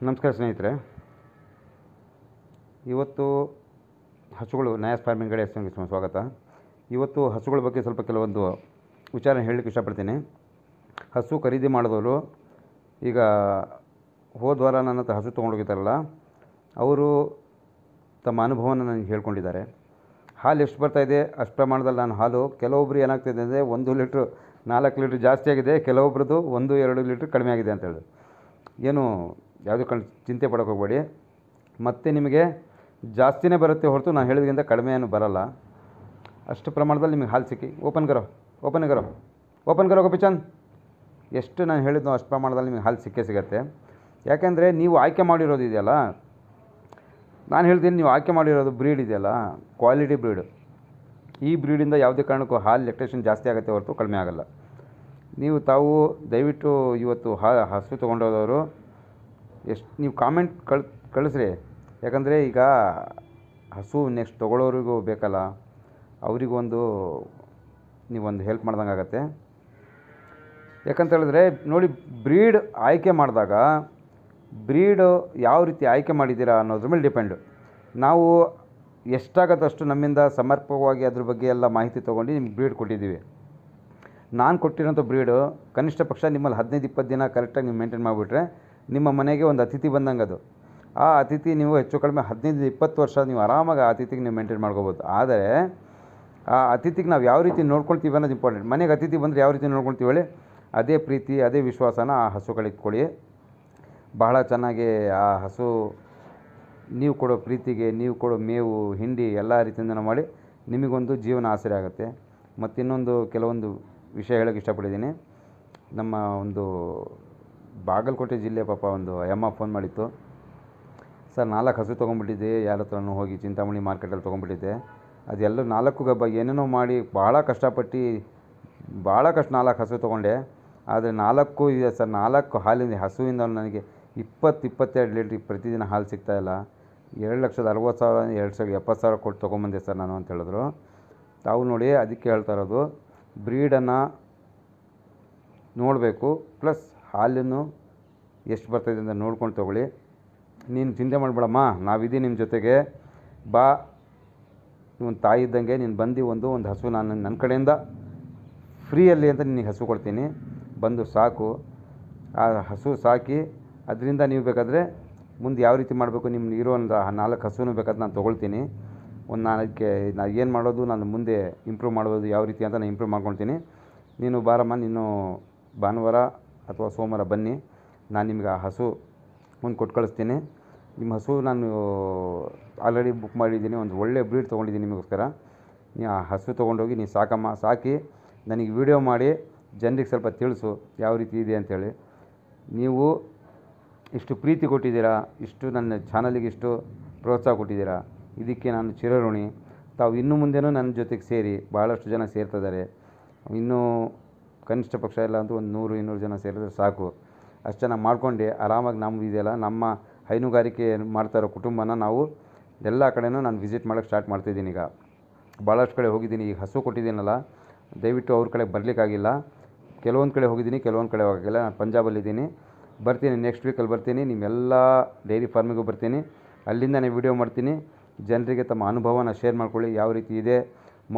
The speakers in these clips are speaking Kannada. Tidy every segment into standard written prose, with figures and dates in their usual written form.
ನಮಸ್ಕಾರ ಸ್ನೇಹಿತರೆ. ಇವತ್ತು ಹಸುಗಳು ನಯಾಸ್ ಫಾರ್ಮಿಂಗ್ ಕಡೆ ಸ್ವಾಗತ. ಇವತ್ತು ಹಸುಗಳ ಬಗ್ಗೆ ಸ್ವಲ್ಪ ಕೆಲವೊಂದು ವಿಚಾರ ಹೇಳಲಿಕ್ಕೆ ಇಷ್ಟಪಡ್ತೀನಿ. ಹಸು ಖರೀದಿ ಮಾಡಿದವರು ಈಗ ಹೋದ ವಾರ ನನ್ನ ಹತ್ರ ಹಸು ತೊಗೊಂಡೋಗಿದ್ದಾರಲ್ಲ, ಅವರು ತಮ್ಮ ಅನುಭವನ ನನಗೆ ಹೇಳ್ಕೊಂಡಿದ್ದಾರೆ. ಹಾಲು ಎಷ್ಟು ಬರ್ತಾಯಿದೆ ಅಷ್ಟು ಪ್ರಮಾಣದಲ್ಲಿ ನಾನು ಹಾಲು, ಕೆಲವೊಬ್ಬರು ಏನಾಗ್ತಿದೆ ಅಂದರೆ 1 ಲೀಟ್ರ್ 4 ಲೀಟ್ರ್ ಜಾಸ್ತಿ ಆಗಿದೆ, ಕೆಲವೊಬ್ರದ್ದು 1-2 ಲೀಟ್ರ್ ಕಡಿಮೆ ಆಗಿದೆ ಅಂತ ಹೇಳಿದ್ರು. ಏನು ಯಾವುದೂ ಚಿಂತೆ ಪಡೋಕೆ ಹೋಗಬೇಡಿ. ಮತ್ತು ನಿಮಗೆ ಜಾಸ್ತಿನೇ ಬರುತ್ತೆ ಹೊರತು ನಾನು ಹೇಳಿದ್ರಿಂದ ಕಡಿಮೆ ಏನು ಬರೋಲ್ಲ. ಅಷ್ಟು ಪ್ರಮಾಣದಲ್ಲಿ ನಿಮಗೆ ಹಾಲು ಸಿಕ್ಕಿ ಓಪನ್ ಕರೋ ಗೋಪಿಚಂದ್, ಎಷ್ಟು ನಾನು ಹೇಳಿದ್ನೋ ಅಷ್ಟು ಪ್ರಮಾಣದಲ್ಲಿ ನಿಮಗೆ ಹಾಲು ಸಿಗುತ್ತೆ. ಯಾಕೆಂದರೆ ನೀವು ಆಯ್ಕೆ ಮಾಡಿರೋದು ಇದೆಯಲ್ಲ, ನಾನು ಹೇಳ್ತೀನಿ, ನೀವು ಆಯ್ಕೆ ಮಾಡಿರೋದು ಬ್ರೀಡ್ ಇದೆಯಲ್ಲ, ಕ್ವಾಲಿಟಿ ಬ್ರೀಡು. ಈ ಬ್ರೀಡಿಂದ ಯಾವುದೇ ಕಾರಣಕ್ಕೂ ಹಾಲು ಲ್ಯಾಕ್ಟೇಷನ್ ಜಾಸ್ತಿ ಆಗುತ್ತೆ ಹೊರತು ಕಡಿಮೆ ಆಗೋಲ್ಲ. ತಾವು ದಯವಿಟ್ಟು ಇವತ್ತು ಹಸು ತೊಗೊಂಡೋದವರು ನೀವು ಕಾಮೆಂಟ್ ಕಳಿಸ್ರಿ. ಯಾಕಂದರೆ ಈಗ ಹಸು ನೆಕ್ಸ್ಟ್ ತೊಗೊಳ್ಳೋರಿಗೂ ಬೇಕಲ್ಲ, ಅವರಿಗೊಂದು ನೀವೊಂದು ಹೆಲ್ಪ್ ಮಾಡ್ದಂಗೆ ಆಗುತ್ತೆ. ಯಾಕಂತ ಹೇಳಿದ್ರೆ ನೋಡಿ, ಬ್ರೀಡ್ ಆಯ್ಕೆ ಮಾಡಿದಾಗ ಬ್ರೀಡು ಯಾವ ರೀತಿ ಆಯ್ಕೆ ಮಾಡಿದ್ದೀರಾ ಅನ್ನೋದ್ರ ಮೇಲೆ ಡಿಪೆಂಡು. ನಾವು ಎಷ್ಟಾಗತ್ತಷ್ಟು ನಮ್ಮಿಂದ ಸಮರ್ಪಕವಾಗಿ ಅದ್ರ ಬಗ್ಗೆ ಎಲ್ಲ ಮಾಹಿತಿ ತೊಗೊಂಡು ನಿಮ್ಗೆ ಬ್ರೀಡ್ ಕೊಟ್ಟಿದ್ದೀವಿ. ನಾನು ಕೊಟ್ಟಿರೋಂಥ ಬ್ರೀಡು ಕನಿಷ್ಠ ಪಕ್ಷ ನಿಮ್ಮಲ್ಲಿ 15-20 ದಿನ ಕರೆಕ್ಟಾಗಿ ನೀವು ಮೇಂಟೈನ್ ಮಾಡಿಬಿಟ್ರೆ ನಿಮ್ಮ ಮನೆಗೆ ಒಂದು ಅತಿಥಿ ಬಂದಂಗೆ ಅದು. ಆ ಅತಿಥಿ ನೀವು ಹೆಚ್ಚು ಕಡಿಮೆ 15-20 ವರ್ಷ ನೀವು ಆರಾಮಾಗಿ ಆ ಅತಿಥಿಗೆ ನೀವು ಮೇಂಟೈನ್ ಮಾಡ್ಕೋಬೋದು. ಆದರೆ ಆ ಅತಿಥಿಗೆ ನಾವು ಯಾವ ರೀತಿ ನೋಡ್ಕೊಳ್ತೀವಿ ಅನ್ನೋದು ಇಂಪಾರ್ಟೆಂಟ್. ಮನೆಗೆ ಅತಿಥಿ ಬಂದರೆ ಯಾವ ರೀತಿ ನೋಡ್ಕೊಳ್ತೀವಿ ಹೇಳಿ, ಅದೇ ಪ್ರೀತಿ ಅದೇ ವಿಶ್ವಾಸನ ಆ ಹಸುಗಳಿಗೆ ಕೊಡಿ. ಬಹಳ ಚೆನ್ನಾಗಿ ಆ ಹಸು ನೀವು ಕೊಡೋ ಪ್ರೀತಿಗೆ, ನೀವು ಕೊಡೋ ಮೇವು, ಹಿಂಡಿ ಎಲ್ಲ ರೀತಿಯಿಂದ ಮಾಡಿ ನಿಮಗೊಂದು ಜೀವನ ಆಸರೆ ಆಗುತ್ತೆ. ಮತ್ತು ಇನ್ನೊಂದು ಕೆಲವೊಂದು ವಿಷಯ ಹೇಳೋಕ್ಕೆ ಇಷ್ಟಪಟ್ಟಿದ್ದೀನಿ. ನಮ್ಮ ಒಂದು ಬಾಗಲಕೋಟೆ ಜಿಲ್ಲೆ ಪಾಪ ಒಂದು ಅಮ್ಮ ಫೋನ್ ಮಾಡಿತ್ತು. ಸರ್ 4 ಹಸು ತೊಗೊಂಡ್ಬಿಟ್ಟಿದ್ದೆ, ಯಾರ ಹತ್ರನೂ ಹೋಗಿ ಚಿಂತಾಮಣಿ ಮಾರ್ಕೆಟಲ್ಲಿ ತೊಗೊಂಡ್ಬಿಟ್ಟಿದ್ದೆ. ಅದೆಲ್ಲ 4 ಗಬ್ಬ ಏನೇನೋ ಮಾಡಿ ಭಾಳ ಕಷ್ಟಪಟ್ಟು 4 ಹಸು ತೊಗೊಂಡೆ. ಆದರೆ 4 ಇದೆ ಸರ್, 4 ಹಾಲಿನ ಹಸುವಿಂದ ನನಗೆ 20-22 ಲೀಟ್ರ್ ಪ್ರತಿದಿನ ಹಾಲು ಸಿಗ್ತಾಯಿಲ್ಲ. 2,60,000 2,70,000 ಕೊಟ್ಟು ತೊಗೊಂಬಂದೆ ಸರ್ ನಾನು ಅಂತ ಹೇಳಿದ್ರು. ತಾವು ನೋಡಿ, ಅದಕ್ಕೆ ಹೇಳ್ತಾ ಇರೋದು, ಬ್ರೀಡನ್ನು ನೋಡಬೇಕು, ಪ್ಲಸ್ ಹಾಲನ್ನು ಎಷ್ಟು ಬರ್ತಾಯಿದೆ ಅಂತ ನೋಡ್ಕೊಂಡು ತೊಗೊಳ್ಳಿ. ನೀನು ಚಿಂತೆ ಮಾಡಬೇಡಮ್ಮ, ನಾವಿದ್ದೀವಿ ನಿಮ್ಮ ಜೊತೆಗೆ, ಬಾ, ಒಂದು ತಾಯಿ ಇದ್ದಂಗೆ ನೀನು ಬಂದು ಒಂದು ಹಸು ನಾನು ನನ್ನ ಕಡೆಯಿಂದ ಫ್ರೀಯಲ್ಲಿ ಅಂತ ನಿನಗೆ ಹಸು ಕೊಡ್ತೀನಿ, ಬಂದು ಸಾಕು. ಆ ಹಸು ಸಾಕಿ ಅದರಿಂದ ನೀವು ಬೇಕಾದರೆ ಮುಂದೆ ಯಾವ ರೀತಿ ಮಾಡಬೇಕು, ನಿಮ್ಮ ಇರೋ ಒಂದು 4 ಹಸುನೂ ಬೇಕಾದ್ರೆ ನಾನು ತೊಗೊಳ್ತೀನಿ. ಅದಕ್ಕೆ ನಾನು ಏನು ಮಾಡೋದು, ನಾನು ಮುಂದೆ ಇಂಪ್ರೂವ್ ಮಾಡ್ಬೋದು ಯಾವ ರೀತಿ ಅಂತ ನಾನು ಇಂಪ್ರೂವ್ ಮಾಡ್ಕೊಳ್ತೀನಿ. ನೀನು ಬಾರಮ್ಮ, ನೀನು ಭಾನುವಾರ ಅಥವಾ ಸೋಮವಾರ ಬನ್ನಿ, ನಾನು ನಿಮ್ಗೆ ಆ ಹಸು ಮುಂದೆ ಕೊಟ್ಟು ಕಳಿಸ್ತೀನಿ. ನಿಮ್ಮ ಹಸು ನಾನು ಆಲ್ರೆಡಿ ಬುಕ್ ಮಾಡಿದ್ದೀನಿ, ಒಂದು ಒಳ್ಳೆ ಬ್ರೀಡ್ ತೊಗೊಂಡಿದ್ದೀನಿ ನಿಮಗೋಸ್ಕರ. ನೀವು ಆ ಹಸು ತೊಗೊಂಡೋಗಿ ನೀವು ಸಾಕಮ್ಮ, ಸಾಕಿ ನನಗೆ ವಿಡಿಯೋ ಮಾಡಿ ಜನರಿಗೆ ಸ್ವಲ್ಪ ತಿಳಿಸು ಯಾವ ರೀತಿ ಇದೆ ಅಂಥೇಳಿ. ನೀವು ಇಷ್ಟು ಪ್ರೀತಿ ಕೊಟ್ಟಿದ್ದೀರಾ, ಇಷ್ಟು ನನ್ನ ಚಾನಲಿಗೆ ಇಷ್ಟು ಪ್ರೋತ್ಸಾಹ ಕೊಟ್ಟಿದ್ದೀರಾ, ಇದಕ್ಕೆ ನಾನು ಚಿರಋಣಿ. ತಾವು ಇನ್ನು ಮುಂದೆನೂ ನನ್ನ ಜೊತೆಗೆ ಸೇರಿ, ಭಾಳಷ್ಟು ಜನ ಸೇರ್ತಿದ್ದಾರೆ. ಇನ್ನೂ ಕನಿಷ್ಠ ಪಕ್ಷ ಇಲ್ಲ ಅಂತೂ ಒಂದು 100-200 ಜನ ಸೇರಿದ್ರೆ ಸಾಕು. ಅಷ್ಟು ಚೆನ್ನಾಗಿ ಮಾಡ್ಕೊಂಡು ಆರಾಮಾಗಿ ನಮ್ದು ಇದೆಯಲ್ಲ, ನಮ್ಮ ಹೈನುಗಾರಿಕೆ ಮಾಡ್ತಾಯಿರೋ ಕುಟುಂಬನ ನಾವು ಎಲ್ಲ ಕಡೆನೂ ನಾನು ವಿಸಿಟ್ ಮಾಡೋಕ್ಕೆ ಸ್ಟಾರ್ಟ್ ಮಾಡ್ತಿದ್ದೀನಿ. ಈಗ ಭಾಳಷ್ಟು ಕಡೆ ಹೋಗಿದ್ದೀನಿ. ಈಗ ಹಸು ಕೊಟ್ಟಿದ್ದೀನಲ್ಲ, ದಯವಿಟ್ಟು ಅವ್ರ ಕಡೆ ಬರಲಿಕ್ಕಾಗಿಲ್ಲ. ಕೆಲವೊಂದು ಕಡೆ ಹೋಗಿದ್ದೀನಿ, ಕೆಲವೊಂದು ಕಡೆ ಹೋಗಿಲ್ಲ. ನಾನು ಪಂಜಾಬಲ್ಲಿದ್ದೀನಿ, ಬರ್ತೀನಿ, ನೆಕ್ಸ್ಟ್ ವೀಕಲ್ಲಿ ಬರ್ತೀನಿ. ನಿಮ್ಮೆಲ್ಲ ಡೈರಿ ಫಾರ್ಮಿಗೂ ಬರ್ತೀನಿ, ಅಲ್ಲಿಂದನೇ ವಿಡಿಯೋ ಮಾಡ್ತೀನಿ. ಜನರಿಗೆ ತಮ್ಮ ಅನುಭವನ ಶೇರ್ ಮಾಡ್ಕೊಳ್ಳಿ, ಯಾವ ರೀತಿ ಇದೆ,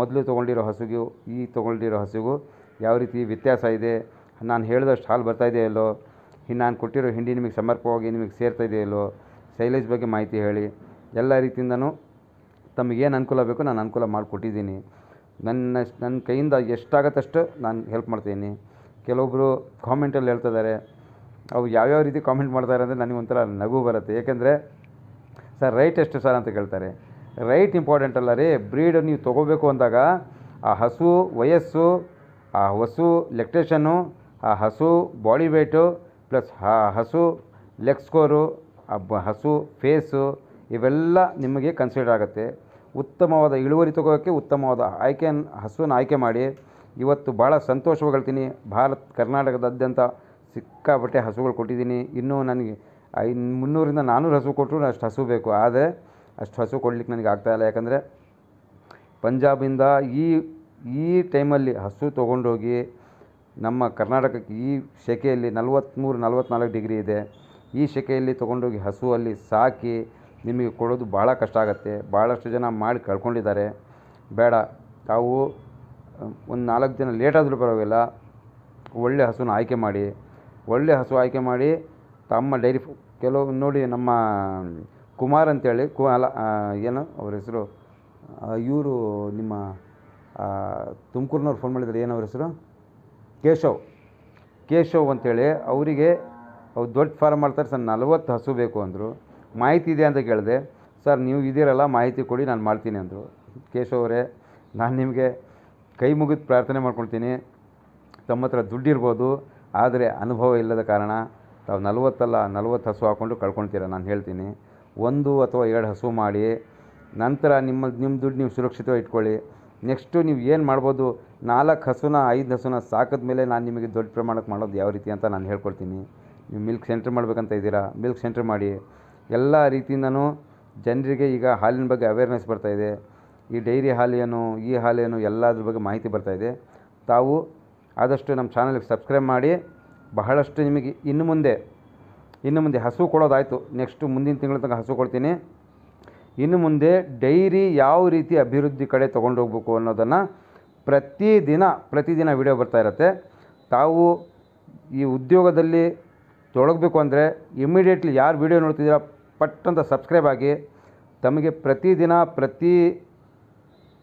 ಮೊದಲು ತೊಗೊಂಡಿರೋ ಹಸುಗೂ ಈ ತೊಗೊಂಡಿರೋ ಹಸುಗೂ ಯಾವ ರೀತಿ ವ್ಯತ್ಯಾಸ ಇದೆ, ನಾನು ಹೇಳಿದಷ್ಟು ಹಾಲು ಬರ್ತಾಯಿದೆಯಲ್ಲೋ, ನಾನು ಕೊಟ್ಟಿರೋ ಹಿಂಡಿ ನಿಮಗೆ ಸಮರ್ಪಕವಾಗಿ ನಿಮಗೆ ಸೇರ್ತಾಯಿದೆಯಲ್ಲೋ, ಸೈಲೇಜ್ ಬಗ್ಗೆ ಮಾಹಿತಿ ಹೇಳಿ. ಎಲ್ಲ ರೀತಿಯಿಂದನೂ ತಮಗೇನು ಅನುಕೂಲ ಬೇಕೋ ನಾನು ಅನುಕೂಲ ಮಾಡಿಕೊಟ್ಟಿದ್ದೀನಿ. ನನ್ನ ಕೈಯಿಂದ ಎಷ್ಟಾಗತ್ತಷ್ಟು ನಾನು ಹೆಲ್ಪ್ ಮಾಡ್ತೀನಿ. ಕೆಲವೊಬ್ಬರು ಕಾಮೆಂಟಲ್ಲಿ ಹೇಳ್ತಿದ್ದಾರೆ, ಅವು ಯಾವ್ಯಾವ ರೀತಿ ಕಾಮೆಂಟ್ ಮಾಡ್ತಾರೆ ಅಂದರೆ ನನಗೊಂಥರ ನಗು ಬರುತ್ತೆ. ಏಕೆಂದರೆ ಸರ್ ರೈಟ್ ಎಷ್ಟು ಸರ್ ಅಂತ ಕೇಳ್ತಾರೆ. ರೈಟ್ ಇಂಪಾರ್ಟೆಂಟ್ ಅಲ್ಲ ರೀ. ಬ್ರೀಡ್ ನೀವು ತೊಗೋಬೇಕು ಅಂದಾಗ ಆ ಹಸು ವಯಸ್ಸು, ಆ ಹಸು ಲ್ಯಾಕ್ಟೇಷನ್ನು, ಆ ಹಸು ಬಾಡಿ ವೇಟು, ಪ್ಲಸ್ ಆ ಹಸು ಲೆಗ್ ಸ್ಕೋರು, ಆ ಹಸು ಫೇಸು, ಇವೆಲ್ಲ ನಿಮಗೆ ಕನ್ಸಿಡರ್ ಆಗುತ್ತೆ. ಉತ್ತಮವಾದ ಇಳುವರಿ ತೊಗೋಕ್ಕೆ ಉತ್ತಮವಾದ ಹಸುನ ಆಯ್ಕೆ ಮಾಡಿ. ಇವತ್ತು ಭಾಳ ಸಂತೋಷವಾಗಿ ಹೇಳ್ತೀನಿ, ಕರ್ನಾಟಕದಾದ್ಯಂತ ಸಿಕ್ಕಾಪಟ್ಟೆ ಹಸುಗಳು ಕೊಟ್ಟಿದ್ದೀನಿ. ಇನ್ನೂ ನನಗೆ 300-400 ಹಸು ಕೊಟ್ಟರು ಅಷ್ಟು ಹಸು ಬೇಕು, ಆದರೆ ಅಷ್ಟು ಹಸು ಕೊಡ್ಲಿಕ್ಕೆ ನನಗೆ ಆಗ್ತಾಯಿಲ್ಲ. ಯಾಕಂದರೆ ಪಂಜಾಬಿಂದ ಈ ಟೈಮಲ್ಲಿ ಹಸು ತೊಗೊಂಡೋಗಿ ನಮ್ಮ ಕರ್ನಾಟಕಕ್ಕೆ ಈ ಸೆಕೆಯಲ್ಲಿ 43-44 ಡಿಗ್ರಿ ಇದೆ. ಈ ಸೆಕೆಯಲ್ಲಿ ತೊಗೊಂಡೋಗಿ ಹಸುವಲ್ಲಿ ಸಾಕಿ ನಿಮಗೆ ಕೊಡೋದು ಭಾಳ ಕಷ್ಟ ಆಗುತ್ತೆ. ಭಾಳಷ್ಟು ಜನ ಮಾಡಿ ಕಳ್ಕೊಂಡಿದ್ದಾರೆ. ಬೇಡ, ತಾವು ಒಂದು 4 ದಿನ ಲೇಟಾದರೂ ಪರವಾಗಿಲ್ಲ, ಒಳ್ಳೆ ಹಸುನ ಆಯ್ಕೆ ಮಾಡಿ, ಒಳ್ಳೆ ಹಸು ಆಯ್ಕೆ ಮಾಡಿ ತಮ್ಮ ಡೈರಿ ಕೆಲವು ನೋಡಿ, ನಮ್ಮ ಕುಮಾರ್ ಅಂತೇಳಿ ಅಲ್ಲ ಏನು ಅವ್ರ ಹೆಸರು, ಇವರು ನಿಮ್ಮ ತುಮಕೂರಿನವ್ರು ಫೋನ್ ಮಾಡಿದ್ದಾರೆ, ಏನು ಅವ್ರ ಹೆಸರು, ಕೇಶವ್ ಅಂತೇಳಿ. ಅವರಿಗೆ ಅವ್ರು ದೊಡ್ಡ ಫಾರ್ಮ್ ಮಾಡ್ತಾರೆ ಸರ್, 40 ಹಸು ಬೇಕು ಅಂದರು. ಮಾಹಿತಿ ಇದೆ ಅಂತ ಕೇಳಿದೆ. ಸರ್ ನೀವು ಇದ್ದೀರಲ್ಲ, ಮಾಹಿತಿ ಕೊಡಿ, ನಾನು ಮಾಡ್ತೀನಿ ಅಂದರು. ಕೇಶವ್ ಅವರೇ, ನಾನು ನಿಮಗೆ ಕೈ ಮುಗಿದು ಪ್ರಾರ್ಥನೆ ಮಾಡ್ಕೊಳ್ತೀನಿ. ತಮ್ಮ ಹತ್ರ ದುಡ್ಡಿರ್ಬೋದು, ಆದರೆ ಅನುಭವ ಇಲ್ಲದ ಕಾರಣ ತಾವು 40 ಹಸು ಹಾಕ್ಕೊಂಡು ಕಳ್ಕೊಳ್ತೀರ. ನಾನು ಹೇಳ್ತೀನಿ, 1 ಅಥವಾ 2 ಹಸು ಮಾಡಿ, ನಂತರ ನಿಮ್ಮ ದುಡ್ಡು ನೀವು ಸುರಕ್ಷಿತವಾಗಿ ಇಟ್ಕೊಳ್ಳಿ. ನೆಕ್ಸ್ಟು ನೀವು ಏನು ಮಾಡ್ಬೋದು, 4 ಹಸುನ 5 ಹಸುನ ಸಾಕಿದ ಮೇಲೆ ನಾನು ನಿಮಗೆ ದೊಡ್ಡ ಪ್ರಮಾಣಕ್ಕೆ ಮಾಡೋದು ಯಾವ ರೀತಿ ಅಂತ ನಾನು ಹೇಳ್ಕೊಡ್ತೀನಿ. ನೀವು ಮಿಲ್ಕ್ ಸೆಂಟ್ರ್ ಮಾಡಬೇಕಂತ ಇದ್ದೀರಾ, ಮಿಲ್ಕ್ ಸೆಂಟ್ರ್ ಮಾಡಿ. ಎಲ್ಲ ರೀತಿಯಿಂದನೂ ಜನರಿಗೆ ಈಗ ಹಾಲಿನ ಬಗ್ಗೆ ಅವೇರ್ನೆಸ್ ಬರ್ತಾಯಿದೆ. ಈ ಡೈರಿ ಹಾಲೇನು, ಈ ಹಾಲೇನು, ಎಲ್ಲದ್ರ ಬಗ್ಗೆ ಮಾಹಿತಿ ಬರ್ತಾಯಿದೆ. ತಾವು ಆದಷ್ಟು ನಮ್ಮ ಚಾನಲ್ಗೆ ಸಬ್ಸ್ಕ್ರೈಬ್ ಮಾಡಿ. ಬಹಳಷ್ಟು ನಿಮಗೆ ಇನ್ನು ಮುಂದೆ ಹಸು ಕೊಡೋದಾಯಿತು, ನೆಕ್ಸ್ಟು ಮುಂದಿನ ತಿಂಗಳ ತನಕ ಹಸು ಕೊಡ್ತೀನಿ. ಇನ್ನು ಮುಂದೆ ಡೈರಿ ಯಾವ ರೀತಿ ಅಭಿವೃದ್ಧಿ ಕಡೆ ತೊಗೊಂಡೋಗ್ಬೇಕು ಅನ್ನೋದನ್ನು ಪ್ರತಿದಿನ ವಿಡಿಯೋ ಬರ್ತಾ ಇರುತ್ತೆ. ತಾವು ಈ ಉದ್ಯೋಗದಲ್ಲಿ ತೊಡಗಬೇಕು ಅಂದರೆ ಇಮಿಡಿಯೇಟ್ಲಿ ಯಾರು ವಿಡಿಯೋ ನೋಡ್ತಿದ್ದೀರಾ ಪಟ್ಟಂತ ಸಬ್ಸ್ಕ್ರೈಬ್ ಆಗಿ. ತಮಗೆ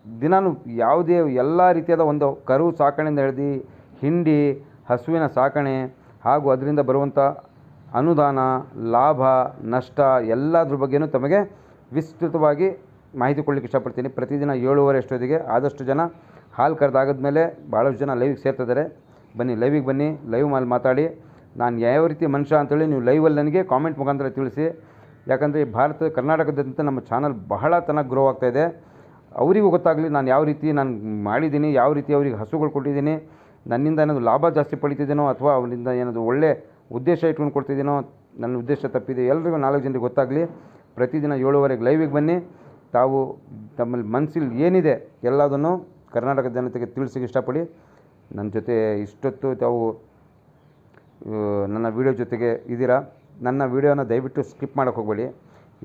ದಿನಾನು ಯಾವುದೇ ಎಲ್ಲ ರೀತಿಯಾದ ಒಂದು ಕರು ಸಾಕಣೆಯಿಂದ ಹಿಡಿದು ಹಿಂಡಿ, ಹಸುವಿನ ಸಾಕಣೆ ಹಾಗೂ ಅದರಿಂದ ಬರುವಂಥ ಅನುದಾನ, ಲಾಭ, ನಷ್ಟ ಎಲ್ಲದ್ರ ಬಗ್ಗೆಯೂ ತಮಗೆ ವಿಸ್ತೃತವಾಗಿ ಮಾಹಿತಿ ಕೊಡಲಿಕ್ಕೆ ಇಷ್ಟಪಡ್ತೀನಿ. ಪ್ರತಿದಿನ 7:30 ಅಷ್ಟೊತ್ತಿಗೆ ಆದಷ್ಟು ಜನ ಹಾಲು ಕರೆದಾಗದ್ಮೇಲೆ ಭಾಳಷ್ಟು ಜನ ಲೈವಿಗೆ ಸೇರ್ತಿದ್ದಾರೆ. ಬನ್ನಿ, ಲೈವಿಗೆ ಬನ್ನಿ, ಲೈವ್ ಮೇಲೆ ಮಾತಾಡಿ. ನಾನು ಯಾವ ರೀತಿ ಮನುಷ್ಯ ಅಂತೇಳಿ ನೀವು ಲೈವಲ್ಲಿ ನನಗೆ ಕಾಮೆಂಟ್ ಮುಖಾಂತರ ತಿಳಿಸಿ. ಯಾಕಂದರೆ ಕರ್ನಾಟಕದಂತೆ ನಮ್ಮ ಚಾನಲ್ ಬಹಳ ಚೆನ್ನಾಗಿ ಗ್ರೋ ಆಗ್ತಾಯಿದೆ. ಅವರಿಗೂ ಗೊತ್ತಾಗಲಿ ನಾನು ಯಾವ ರೀತಿ ನಾನು ಮಾಡಿದ್ದೀನಿ, ಯಾವ ರೀತಿ ಅವರಿಗೆ ಹಸುಗಳು ಕೊಟ್ಟಿದ್ದೀನಿ, ನನ್ನಿಂದ ಏನಾದರೂ ಲಾಭ ಜಾಸ್ತಿ ಪಡಿತಿದ್ದೀನೋ ಅಥವಾ ಅವರಿಂದ ಏನಾದರೂ ಒಳ್ಳೆ ಉದ್ದೇಶ ಇಟ್ಕೊಂಡು ಕೊಡ್ತಿದ್ದೀನೋ, ನನ್ನ ಉದ್ದೇಶ ತಪ್ಪಿದೆ, ಎಲ್ರಿಗೂ 4 ಜನರಿಗೆ ಗೊತ್ತಾಗಲಿ. ಪ್ರತಿದಿನ 7:30ಗೆ ಲೈವಿಗೆ ಬನ್ನಿ. ತಾವು ತಮ್ಮಲ್ಲಿ ಮನಸ್ಸಲ್ಲಿ ಏನಿದೆ ಎಲ್ಲದನ್ನು ಕರ್ನಾಟಕದ ಜನತೆಗೆ ತಿಳಿಸೋಕ್ಕೆ ಇಷ್ಟಪಡಿ. ನನ್ನ ಜೊತೆ ಇಷ್ಟೊತ್ತು ತಾವು ನನ್ನ ವೀಡಿಯೋ ಜೊತೆಗೆ ಇದ್ದೀರಾ. ನನ್ನ ವೀಡಿಯೋನ ದಯವಿಟ್ಟು ಸ್ಕಿಪ್ ಮಾಡೋಕ್ಕೆ ಹೋಗಬೇಡಿ.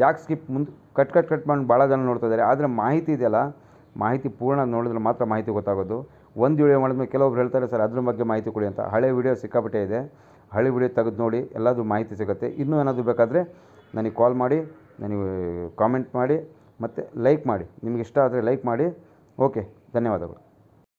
ಯಾಕೆ ಸ್ಕಿಪ್ ಕಟ್ ಮಾಡಿ ಭಾಳ ಜನ ನೋಡ್ತಾ ಇದ್ದಾರೆ. ಆದರೆ ಮಾಹಿತಿ ಇದೆಯಲ್ಲ, ಮಾಹಿತಿ ಪೂರ್ಣ ನೋಡಿದ್ರೆ ಮಾತ್ರ ಮಾಹಿತಿ ಗೊತ್ತಾಗೋದು. ಒಂದು ವೀಡಿಯೋ ಮಾಡಿದ್ಮೇಲೆ ಕೆಲವೊಬ್ರು ಹೇಳ್ತಾರೆ ಸರ್ ಅದ್ರ ಬಗ್ಗೆ ಮಾಹಿತಿ ಕೊಡಿ ಅಂತ. ಹಳೆ ವೀಡಿಯೋ ಸಿಕ್ಕಾಪಟ್ಟೆ ಇದೆ, ಹಳೆ ವೀಡಿಯೋ ತೆಗೆದು ನೋಡಿ, ಎಲ್ಲಾದರೂ ಮಾಹಿತಿ ಸಿಗುತ್ತೆ. ಇನ್ನೂ ಏನಾದರೂ ಬೇಕಾದರೆ ನನಗೆ ಕಾಲ್ ಮಾಡಿ, ನನಗೆ ಕಾಮೆಂಟ್ ಮಾಡಿ ಮತ್ತು ಲೈಕ್ ಮಾಡಿ. ನಿಮಗೆ ಇಷ್ಟ ಆದರೆ ಲೈಕ್ ಮಾಡಿ. ಓಕೆ, ಧನ್ಯವಾದಗಳು.